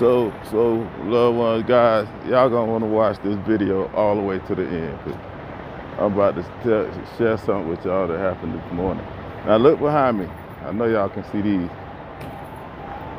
So loved ones, guys, y'all gonna want to watch this video all the way to the end, cause I'm about to share something with y'all that happened this morning. Now look behind me. I know y'all can see these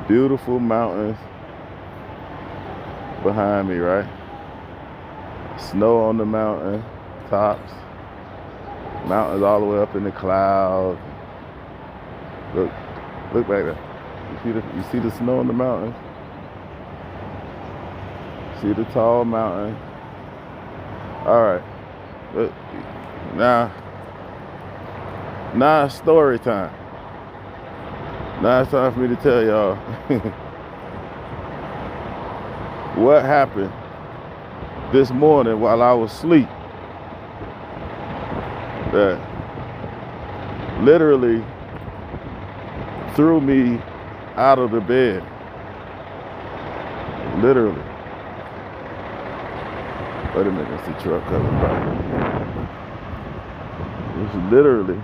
beautiful mountains behind me, right? Snow on the mountain tops, mountains all the way up in the clouds. Look back there. You see the snow on the mountain? See the tall mountain? All right. Look, now it's story time. Now it's time for me to tell y'all what happened this morning while I was asleep that literally threw me out of the bed. Literally. Wait a minute, it's the truck coming by. It's literally.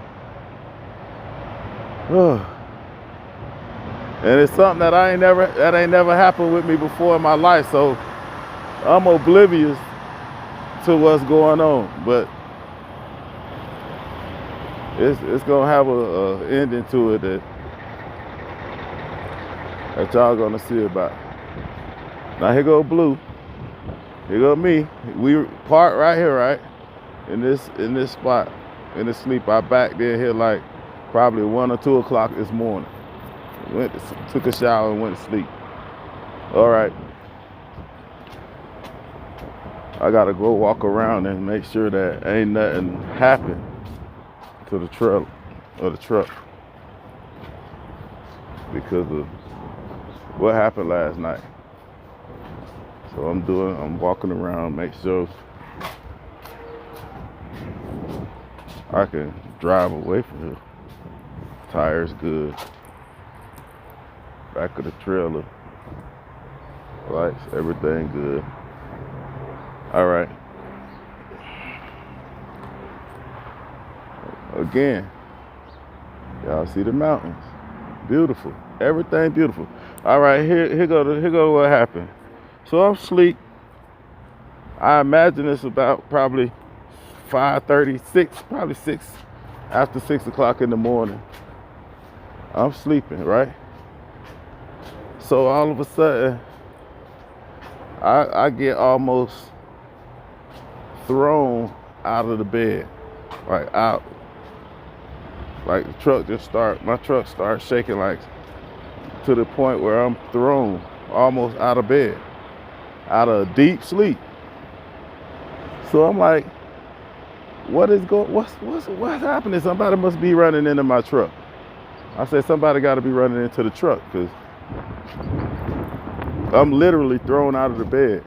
And it's something that ain't never happened with me before in my life, so I'm oblivious to what's going on. But it's gonna have a ending to it that y'all gonna see about. Now here go Blue. Here go me. We parked right here, right? In this spot, in the sleep. I backed in here like probably 1 or 2 o'clock this morning. Took a shower and went to sleep. All right. I gotta go walk around and make sure that ain't nothing happened to the truck because of what happened last night. So I'm walking around, make sure I can drive away from here. Tires good. Back of the trailer. Lights, everything good. All right. Again, y'all see the mountains. Beautiful. Everything beautiful. All right, here go what happened. So I'm asleep. I imagine it's about probably 5:36, probably 6, after 6 o'clock in the morning. I'm sleeping, right? So all of a sudden, I get almost thrown out of the bed, like out. Like my truck starts shaking, like to the point where I'm thrown almost out of bed, out of deep sleep. So I'm like, what's happening? Somebody must be running into my truck. I said, somebody got to be running into the truck because I'm literally thrown out of the bed.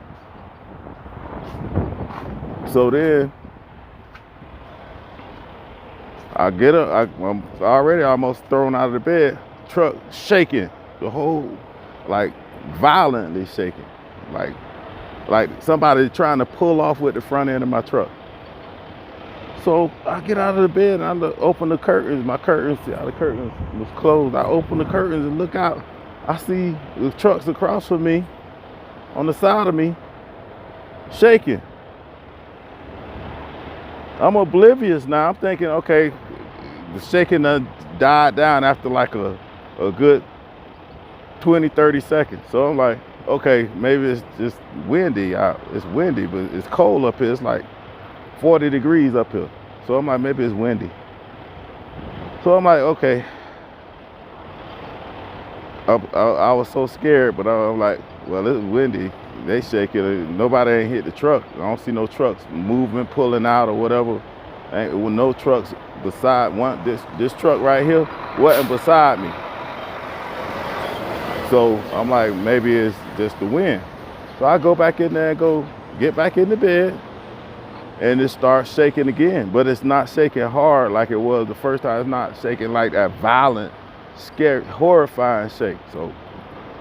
So then I get up, I'm already almost thrown out of the bed, truck shaking, the whole, like violently shaking, like somebody trying to pull off with the front end of my truck. So I get out of the bed and I open the curtains. My curtains, the curtains was closed. I open the curtains and look out. I see the trucks across from me, on the side of me, shaking. I'm oblivious now. I'm thinking, okay, the shaking died down after like a good 20, 30 seconds. So I'm like, okay, maybe it's just windy out. It's windy, but it's cold up here. It's like 40 degrees up here. So I'm like, maybe it's windy. So I'm like, okay. I was so scared, but I'm like, well, it's windy. They shaking. Nobody ain't hit the truck. I don't see no trucks moving, pulling out or whatever. Ain't with no trucks beside one. This truck right here wasn't beside me. So I'm like, maybe it's just the wind. So I go back in there and get back in the bed, and it starts shaking again. But it's not shaking hard like it was the first time. It's not shaking like that violent, scary, horrifying shake. So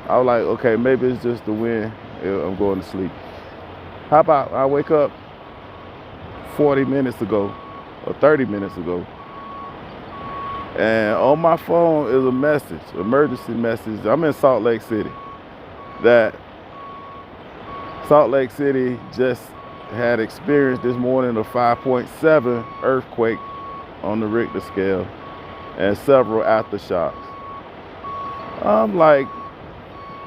I was like, okay, maybe it's just the wind. I'm going to sleep. How about I wake up 40 minutes ago or 30 minutes ago, and on my phone is a message, emergency message. I'm in Salt Lake City, that Salt Lake City just had experienced this morning a 5.7 earthquake on the Richter scale and several aftershocks. I'm like,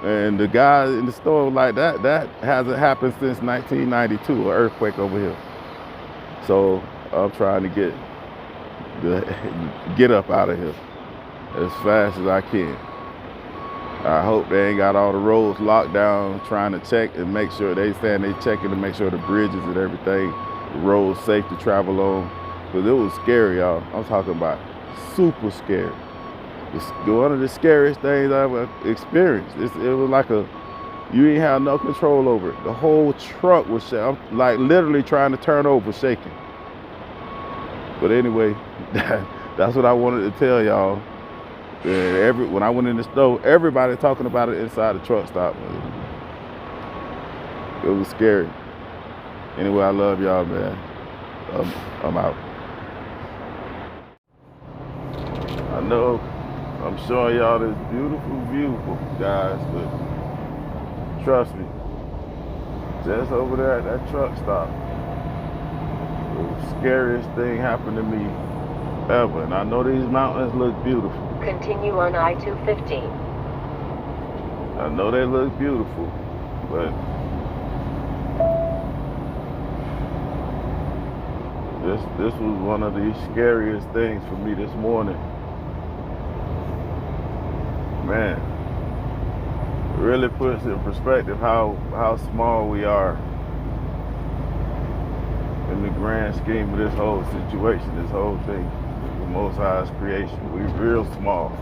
and the guy in the store was like, that hasn't happened since 1992, an earthquake over here. So I'm trying to get up out of here as fast as I can. I hope they ain't got all the roads locked down, trying to check and make sure they checking to make sure the bridges and everything, the roads safe to travel on. Because it was scary, y'all. I'm talking about super scary. It's one of the scariest things I've ever experienced. It was like you ain't have no control over it. The whole truck was shaking. I'm like literally trying to turn over, shaking. But anyway, that's what I wanted to tell y'all. When I went in the store, everybody talking about it inside the truck stop. It was scary. Anyway, I love y'all, man. I'm out. I know I'm showing y'all this beautiful view, guys, but trust me, just over there at that truck stop, the scariest thing happened to me ever. And I know these mountains look beautiful. Continue on I-215. I know they look beautiful, but this was one of the scariest things for me this morning. Man, it really puts in perspective how small we are in the grand scheme of this whole situation, this whole thing. The Most High's creation. We real small.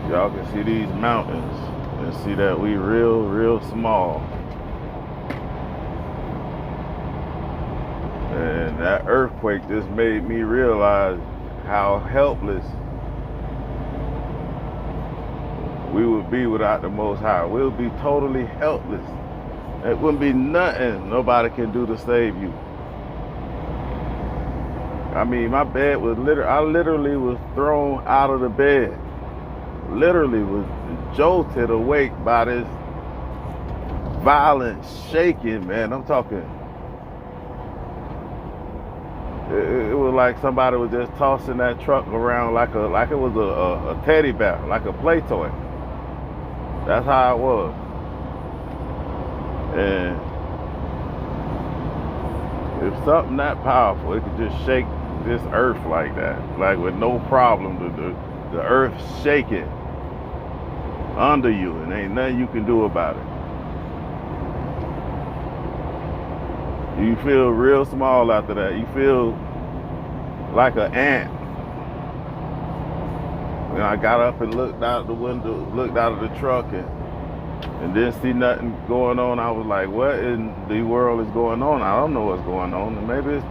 Y'all can see these mountains and see that we real small. And that earthquake just made me realize how helpless we would be without the Most High. We would be totally helpless. It wouldn't be nothing nobody can do to save you. I mean, my bed was I literally was thrown out of the bed. Literally was jolted awake by this violent shaking, man. I'm talking. It was like somebody was just tossing that truck around like it was a teddy bear, like a play toy. That's how it was. And if something that powerful, it could just shake this earth like that, like with no problem. The earth shaking under you, and ain't nothing you can do about it. You feel real small after that. You feel like an ant. When I got up and looked out the window, looked out of the truck, and didn't see nothing going on, I was like, what in the world is going on? I don't know what's going on. And maybe it's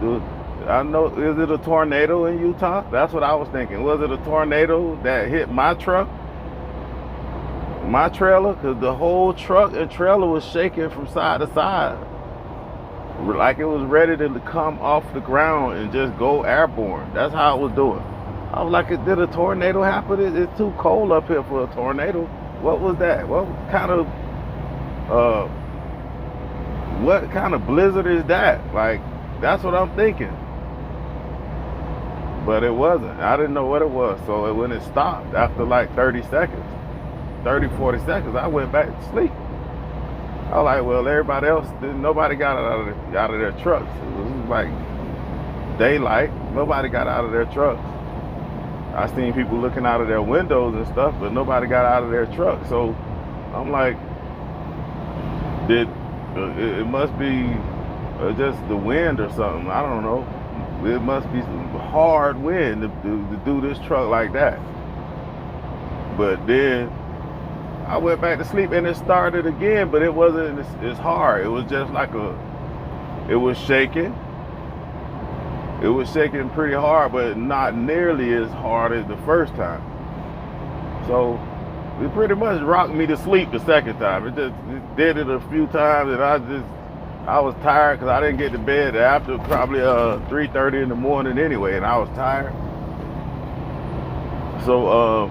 I know, is it a tornado in Utah? That's what I was thinking. Was it a tornado that hit my truck? My trailer? Because the whole truck and trailer was shaking from side to side. Like it was ready to come off the ground and just go airborne. That's how it was doing. I was like, did a tornado happen? It's too cold up here for a tornado. What was that? What kind of blizzard is that? Like, that's what I'm thinking. But it wasn't. I didn't know what it was. So when it stopped after like 30 seconds, 40 seconds, I went back to sleep. I was like, well, everybody else, nobody got out of their trucks. It was like daylight. Nobody got out of their trucks. I seen people looking out of their windows and stuff, but nobody got out of their trucks. So I'm like, it must be just the wind or something. I don't know. It must be some hard wind to do this truck like that. But then I went back to sleep and it started again, but it wasn't as hard. It was just like it was shaking. It was shaking pretty hard, but not nearly as hard as the first time. So it pretty much rocked me to sleep the second time. It did it a few times, and I was tired because I didn't get to bed after probably 3:30 in the morning anyway, and I was tired. So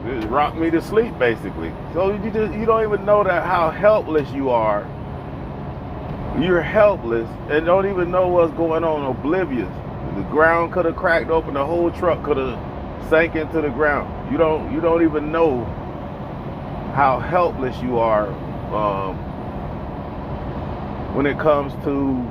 Just rock me to sleep, basically. So you don't even know that how helpless you are. You're helpless and don't even know what's going on, oblivious. The ground could have cracked open, the whole truck could have sank into the ground. You don't even know how helpless you are when it comes to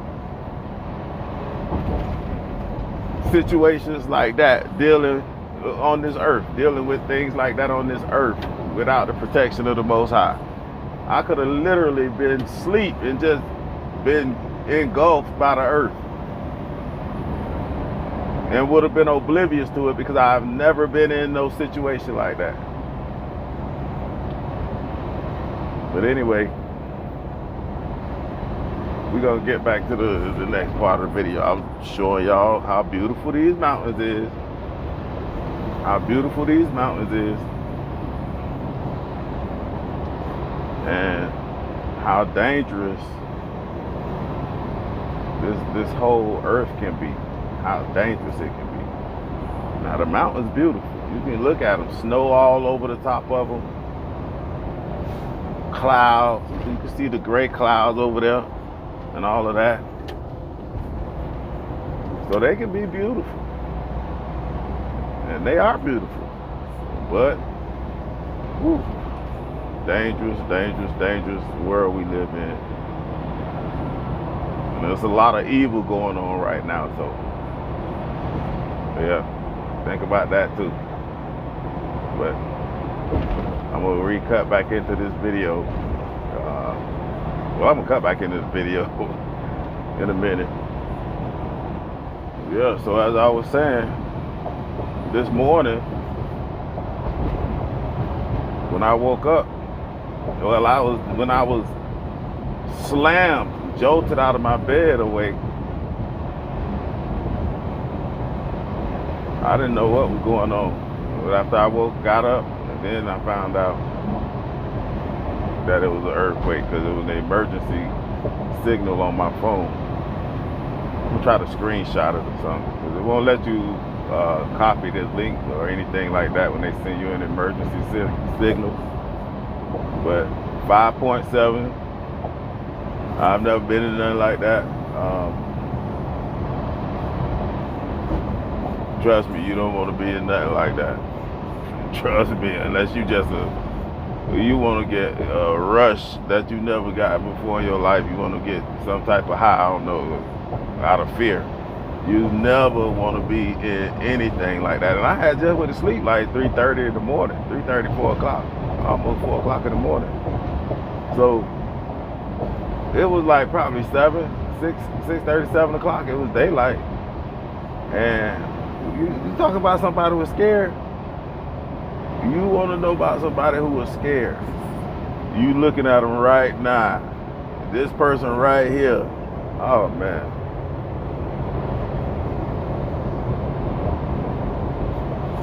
situations like that, dealing on this earth, dealing with things like that on this earth without the protection of the Most High. I could have literally been asleep and just been engulfed by the earth and would have been oblivious to it because I've never been in no situation like that. But anyway, we're gonna get back to the next part of the video. I'm showing y'all how beautiful these mountains is. How beautiful these mountains is. And how dangerous this whole earth can be. How dangerous it can be. Now the mountain's beautiful. You can look at them. Snow all over the top of them. Clouds. You can see the gray clouds over there and all of that. So they can be beautiful. And they are beautiful. But whew, dangerous, dangerous, dangerous world we live in. And there's a lot of evil going on right now, so yeah, think about that too. But I'm gonna recut back into this video. Well, I'm gonna cut back into this video in a minute. Yeah, so as I was saying, this morning when I woke up, when I was slammed, jolted out of my bed awake, I didn't know what was going on. But after I got up, and then I found out that it was an earthquake because it was an emergency signal on my phone. I'm gonna try to screenshot it or something because it won't let you copy this link or anything like that when they send you an emergency signal. But 5.7. I've never been in nothing like that. Trust me, you don't want to be in nothing like that. Trust me, unless you you want to get a rush that you never got before in your life. You want to get some type of high, I don't know, out of fear. You never want to be in anything like that. And I had just went to sleep like 3:30 in the morning, 3:30, 4 o'clock, almost 4 o'clock in the morning. So it was like probably 6:30, 7 o'clock. It was daylight. And you talk about somebody who was scared. You want to know about somebody who was scared. You looking at them right now. This person right here. Oh man.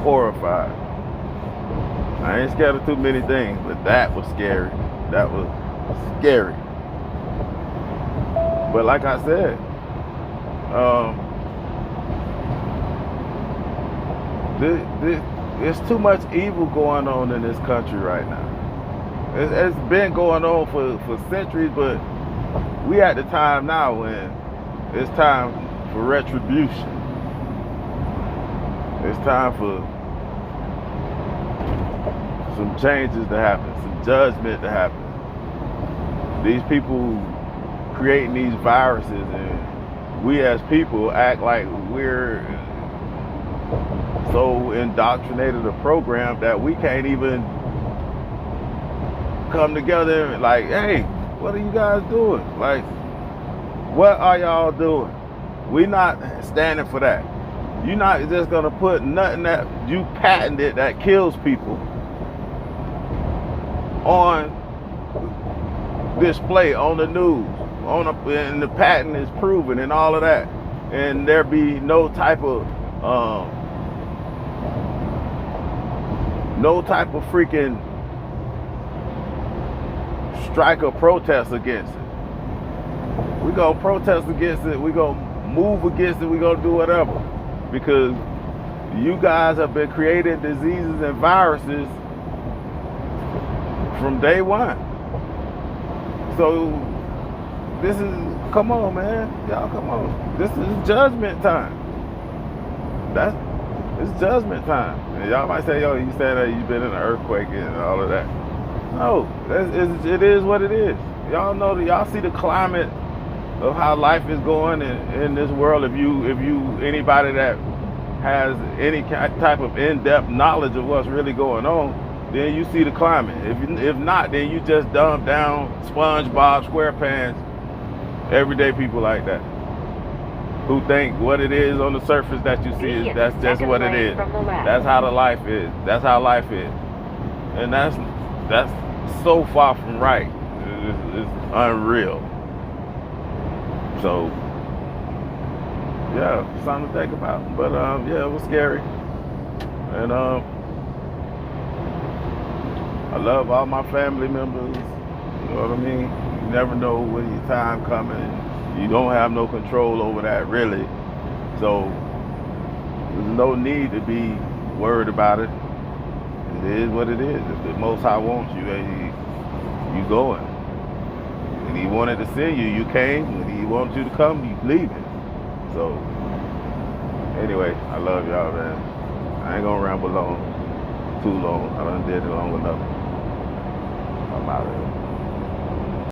Horrified. I ain't scared of too many things, but that was scary. That was scary. But like I said, there's too much evil going on in this country right now. It's been going on for centuries, but we at the time now when it's time for retribution. It's time for some changes to happen, some judgment to happen. These people creating these viruses, and we as people act like we're so indoctrinated a program that we can't even come together and like, hey, what are you guys doing? Like, what are y'all doing? We're not standing for that. You're not just gonna put nothing that you patented that kills people on display on the news, and the patent is proven and all of that, and there be no type of freaking strike or protest against it. We're gonna protest against it, we're gonna move against it, we're gonna do whatever. Because you guys have been creating diseases and viruses from day one. So this is, come on, man. Y'all, come on. This is judgment time. It's judgment time. And y'all might say, yo, you said that you've been in an earthquake and all of that. No, it is what it is. Y'all know that, y'all see the climate of how life is going in this world. If you anybody that has any type of in-depth knowledge of what's really going on, then you see the climate. If not, then you just dumb down SpongeBob, SquarePants, everyday people like that, who think what it is on the surface that you see is that's just what it is. That's how the life is. That's how life is, and that's so far from right. It's unreal. So yeah, something to think about. But yeah, it was scary, and I love all my family members. You know what I mean? You never know when your time coming. You don't have no control over that, really. So there's no need to be worried about it. It is what it is. If the Most High wants you, you going. When He wanted to see you, you came. When He wants you to come, you leaving. So anyway, I love y'all, man. I ain't gonna ramble too long. I done did it long enough. I'm out of here.